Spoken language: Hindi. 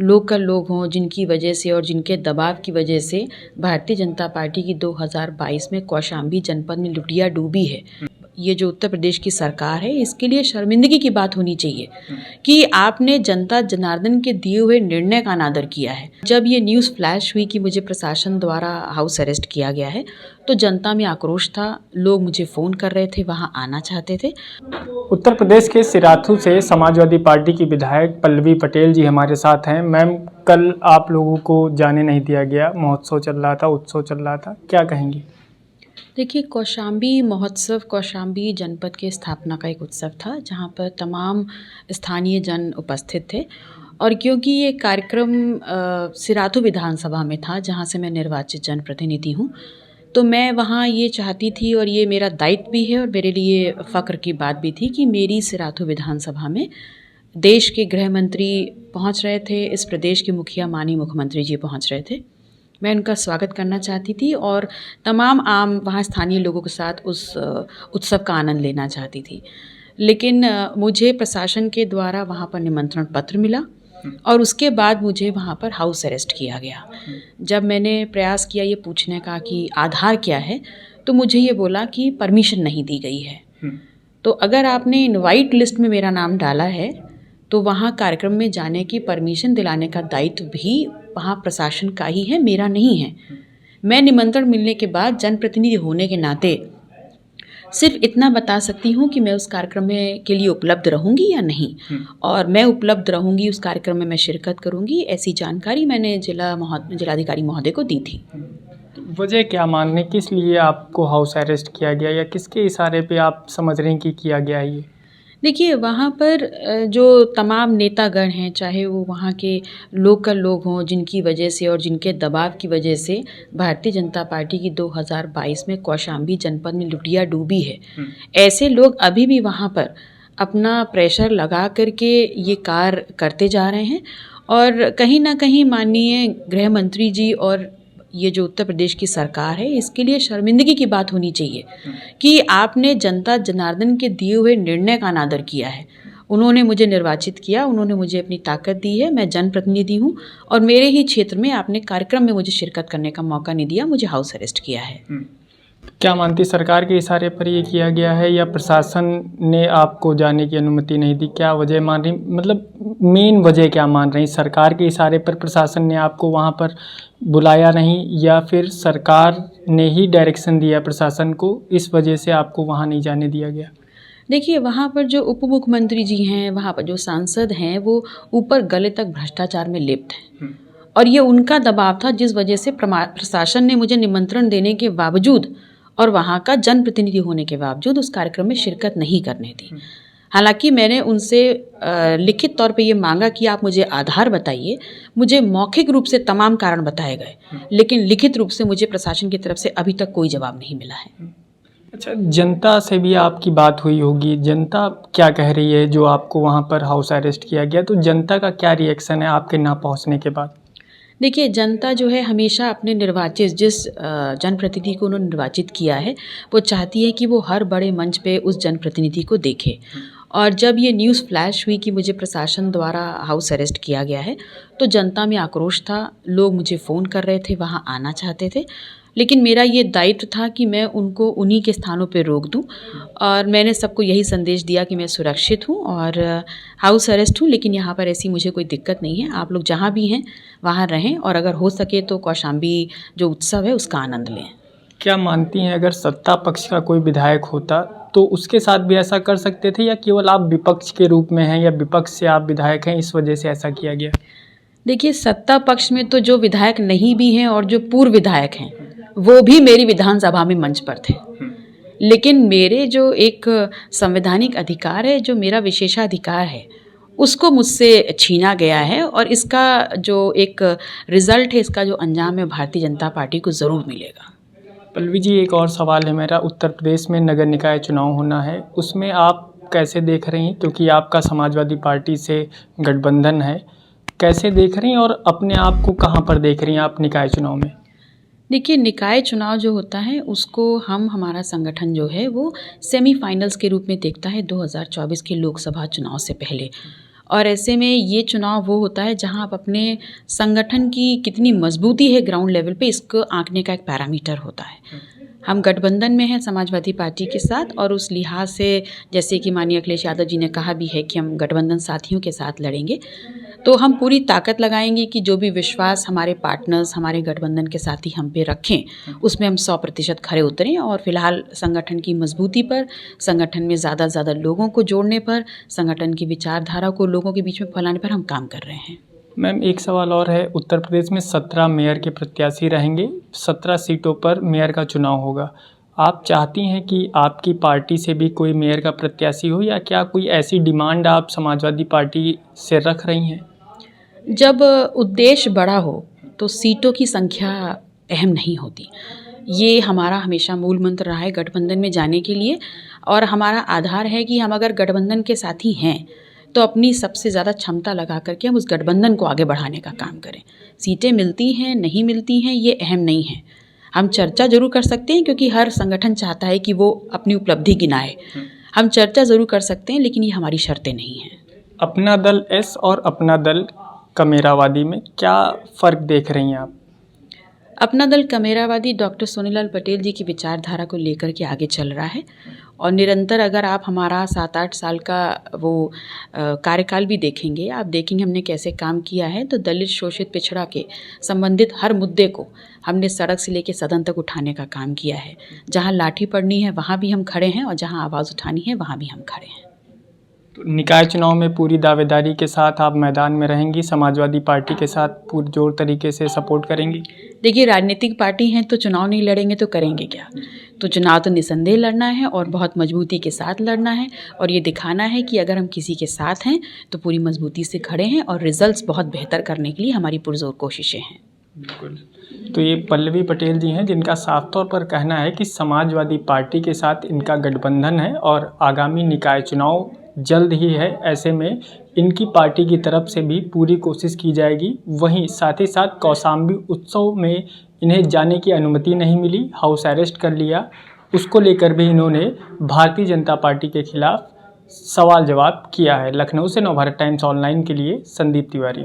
लोकल लोग हों जिनकी वजह से और जिनके दबाव की वजह से भारतीय जनता पार्टी की 2022 में कौशाम्बी जनपद में लुटिया डूबी है। ये जो उत्तर प्रदेश की सरकार है, इसके लिए शर्मिंदगी की बात होनी चाहिए कि आपने जनता जनार्दन के दिए हुए निर्णय का अनादर किया है। जब ये न्यूज़ फ्लैश हुई कि मुझे प्रशासन द्वारा हाउस अरेस्ट किया गया है, तो जनता में आक्रोश था। लोग मुझे फ़ोन कर रहे थे, वहाँ आना चाहते थे। उत्तर प्रदेश के सिराथू से समाजवादी पार्टी की विधायक पल्लवी पटेल जी हमारे साथ हैं। मैम, कल आप लोगों को जाने नहीं दिया गया, महोत्सव चल रहा था, उत्सव चल रहा था, क्या कहेंगी? देखिए, कौशाम्बी महोत्सव कौशाम्बी जनपद के स्थापना का एक उत्सव था, जहाँ पर तमाम स्थानीय जन उपस्थित थे। और क्योंकि ये कार्यक्रम सिराथू विधानसभा में था, जहाँ से मैं निर्वाचित जनप्रतिनिधि हूँ, तो मैं वहाँ ये चाहती थी और ये मेरा दायित्व भी है और मेरे लिए फ़ख्र की बात भी थी कि मेरी सिराथू विधानसभा में देश के गृह मंत्री पहुँच रहे थे, इस प्रदेश के मुखिया माननीय मुख्यमंत्री जी पहुँच रहे थे। मैं उनका स्वागत करना चाहती थी और तमाम आम वहाँ स्थानीय लोगों के साथ उस उत्सव का आनंद लेना चाहती थी। लेकिन मुझे प्रशासन के द्वारा वहाँ पर निमंत्रण पत्र मिला और उसके बाद मुझे वहाँ पर हाउस अरेस्ट किया गया। जब मैंने प्रयास किया ये पूछने का कि आधार क्या है, तो मुझे ये बोला कि परमिशन नहीं दी गई है। तो अगर आपने इनवाइट लिस्ट में मेरा नाम डाला है, तो वहाँ कार्यक्रम में जाने की परमिशन दिलाने का दायित्व भी वहाँ प्रशासन का ही है, मेरा नहीं है। मैं निमंत्रण मिलने के बाद जनप्रतिनिधि होने के नाते सिर्फ इतना बता सकती हूँ कि मैं उस कार्यक्रम में के लिए उपलब्ध रहूँगी या नहीं, और मैं उपलब्ध रहूँगी, उस कार्यक्रम में मैं शिरकत करूँगी, ऐसी जानकारी मैंने जिलाधिकारी महोदय को दी थी। वजह क्या मान रहे, किस लिए आपको हाउस अरेस्ट किया गया या किसके इशारे पे आप समझ रहे हैं कि किया गया है ये? देखिए, वहाँ पर जो तमाम नेतागण हैं, चाहे वो वहाँ के लोकल लोग हों जिनकी वजह से और जिनके दबाव की वजह से भारतीय जनता पार्टी की 2022 में कौशाम्बी जनपद में लुटिया डूबी है, ऐसे लोग अभी भी वहाँ पर अपना प्रेशर लगा करके ये कार्य करते जा रहे हैं। और कहीं ना कहीं माननीय गृह मंत्री जी और ये जो उत्तर प्रदेश की सरकार है, इसके लिए शर्मिंदगी की बात होनी चाहिए कि आपने जनता जनार्दन के दिए हुए निर्णय का अनादर किया है। उन्होंने मुझे निर्वाचित किया, उन्होंने मुझे अपनी ताकत दी है, मैं जनप्रतिनिधि हूँ और मेरे ही क्षेत्र में आपने कार्यक्रम में मुझे शिरकत करने का मौका नहीं दिया, मुझे हाउस अरेस्ट किया है। क्या मानती, सरकार के इशारे पर ये किया गया है या प्रशासन ने आपको जाने की अनुमति नहीं दी? क्या वजह मान रही, मतलब मेन वजह क्या मान रही? सरकार के इशारे पर प्रशासन ने आपको वहाँ पर बुलाया नहीं या फिर सरकार ने ही डायरेक्शन दिया प्रशासन को, इस वजह से आपको वहाँ नहीं जाने दिया गया? देखिए, वहाँ पर जो उप मुख्यमंत्री जी हैं, वहाँ पर जो सांसद हैं, वो ऊपर गले तक भ्रष्टाचार में लिप्त हैं और ये उनका दबाव था, जिस वजह से प्रशासन ने मुझे निमंत्रण देने के बावजूद और वहाँ का जनप्रतिनिधि होने के बावजूद उस कार्यक्रम में शिरकत नहीं करने दी। हालांकि मैंने उनसे लिखित तौर पे ये मांगा कि आप मुझे आधार बताइए। मुझे मौखिक रूप से तमाम कारण बताए गए, लेकिन लिखित रूप से मुझे प्रशासन की तरफ से अभी तक कोई जवाब नहीं मिला है। अच्छा, जनता से भी आपकी बात हुई होगी, जनता क्या कह रही है जो आपको वहाँ पर हाउस अरेस्ट किया गया? तो जनता का क्या रिएक्शन है आपके ना पहुँचने के बाद? देखिए, जनता जो है हमेशा अपने निर्वाचित जिस जनप्रतिनिधि को उन्होंने निर्वाचित किया है, वो चाहती है कि वो हर बड़े मंच पे उस जनप्रतिनिधि को देखे। और जब ये न्यूज़ फ्लैश हुई कि मुझे प्रशासन द्वारा हाउस अरेस्ट किया गया है, तो जनता में आक्रोश था। लोग मुझे फ़ोन कर रहे थे, वहाँ आना चाहते थे, लेकिन मेरा ये दायित्व था कि मैं उनको उन्हीं के स्थानों पे रोक दूं। और मैंने सबको यही संदेश दिया कि मैं सुरक्षित हूं और हाउस अरेस्ट हूं, लेकिन यहाँ पर ऐसी मुझे कोई दिक्कत नहीं है। आप लोग जहाँ भी हैं वहाँ रहें और अगर हो सके तो कौशाम्बी जो उत्सव है उसका आनंद लें। क्या मानती हैं, अगर सत्ता पक्ष का कोई विधायक होता तो उसके साथ भी ऐसा कर सकते थे या केवल आप विपक्ष के रूप में हैं या विपक्ष से आप विधायक हैं, इस वजह से ऐसा किया गया? देखिए, सत्ता पक्ष में तो जो विधायक नहीं भी हैं और जो पूर्व विधायक हैं, वो भी मेरी विधानसभा में मंच पर थे। लेकिन मेरे जो एक संवैधानिक अधिकार है, जो मेरा विशेषाधिकार है, उसको मुझसे छीना गया है और इसका जो एक रिज़ल्ट है, इसका जो अंजाम है, भारतीय जनता पार्टी को ज़रूर मिलेगा। पल्लवी जी, एक और सवाल है मेरा। उत्तर प्रदेश में नगर निकाय चुनाव होना है, उसमें आप कैसे देख रही हैं, क्योंकि आपका समाजवादी पार्टी से गठबंधन है, कैसे देख रही हैं और अपने आप को कहाँ पर देख रही हैं आप निकाय चुनाव में? देखिए, निकाय चुनाव जो होता है उसको हमारा संगठन जो है वो सेमीफाइनल्स के रूप में देखता है 2024 के लोकसभा चुनाव से पहले। और ऐसे में ये चुनाव वो होता है जहाँ आप अपने संगठन की कितनी मजबूती है ग्राउंड लेवल पे, इसको आंकने का एक पैरामीटर होता है। हम गठबंधन में हैं समाजवादी पार्टी के साथ, और उस लिहाज से जैसे कि माननीय अखिलेश यादव जी ने कहा भी है कि हम गठबंधन साथियों के साथ लड़ेंगे, तो हम पूरी ताकत लगाएंगे कि जो भी विश्वास हमारे पार्टनर्स, हमारे गठबंधन के साथी हम पे रखें, उसमें हम 100% खरे उतरें। और फिलहाल संगठन की मजबूती पर, संगठन में ज़्यादा से ज़्यादा लोगों को जोड़ने पर, संगठन की विचारधारा को लोगों के बीच में फैलाने पर हम काम कर रहे हैं। मैम एक सवाल और है, उत्तर प्रदेश में 17 मेयर के प्रत्याशी रहेंगे, 17 सीटों पर मेयर का चुनाव होगा। आप चाहती हैं कि आपकी पार्टी से भी कोई मेयर का प्रत्याशी हो, या क्या कोई ऐसी डिमांड आप समाजवादी पार्टी से रख रही हैं? जब उद्देश्य बड़ा हो तो सीटों की संख्या अहम नहीं होती। ये हमारा हमेशा मूल मंत्र रहा है गठबंधन में जाने के लिए, और हमारा आधार है कि हम अगर गठबंधन के साथी हैं तो अपनी सबसे ज़्यादा क्षमता लगा करके हम उस गठबंधन को आगे बढ़ाने का काम करें। सीटें मिलती हैं नहीं मिलती हैं ये अहम नहीं है। हम चर्चा ज़रूर कर सकते हैं क्योंकि हर संगठन चाहता है कि वो अपनी उपलब्धि गिनाए। हम चर्चा ज़रूर कर सकते हैं, लेकिन ये हमारी शर्तें नहीं हैं। अपना दल एस और अपना दल कमेरावादी में क्या फ़र्क देख रही हैं आप? अपना दल कमेरावादी डॉक्टर सोनीलाल पटेल जी की विचारधारा को लेकर के आगे चल रहा है, और निरंतर अगर आप हमारा 7-8 साल का वो कार्यकाल भी देखेंगे, आप देखेंगे हमने कैसे काम किया है। तो दलित, शोषित, पिछड़ा के संबंधित हर मुद्दे को हमने सड़क से लेकर सदन तक उठाने का काम किया है। जहाँ लाठी पड़नी है वहाँ भी हम खड़े हैं, और जहाँ आवाज़ उठानी है वहाँ भी हम खड़े हैं। तो निकाय चुनाव में पूरी दावेदारी के साथ आप मैदान में रहेंगी, समाजवादी पार्टी के साथ पुरजोर तरीके से सपोर्ट करेंगी? देखिए, राजनीतिक पार्टी हैं तो चुनाव नहीं लड़ेंगे तो करेंगे क्या? तो चुनाव तो निसंदेह लड़ना है, और बहुत मजबूती के साथ लड़ना है, और ये दिखाना है कि अगर हम किसी के साथ हैं तो पूरी मजबूती से खड़े हैं, और रिजल्ट्स बहुत बेहतर करने के लिए हमारी पुरजोर कोशिशें हैं। बिल्कुल। तो ये पल्लवी पटेल जी हैं जिनका साफ तौर पर कहना है कि समाजवादी पार्टी के साथ इनका गठबंधन है और आगामी निकाय चुनाव जल्द ही है। ऐसे में इनकी पार्टी की तरफ से भी पूरी कोशिश की जाएगी। वहीं साथ ही साथ कौशाम्बी उत्सव में इन्हें जाने की अनुमति नहीं मिली, हाउस अरेस्ट कर लिया। उसको लेकर भी इन्होंने भारतीय जनता पार्टी के खिलाफ सवाल जवाब किया है। लखनऊ से नवभारत टाइम्स ऑनलाइन के लिए संदीप तिवारी।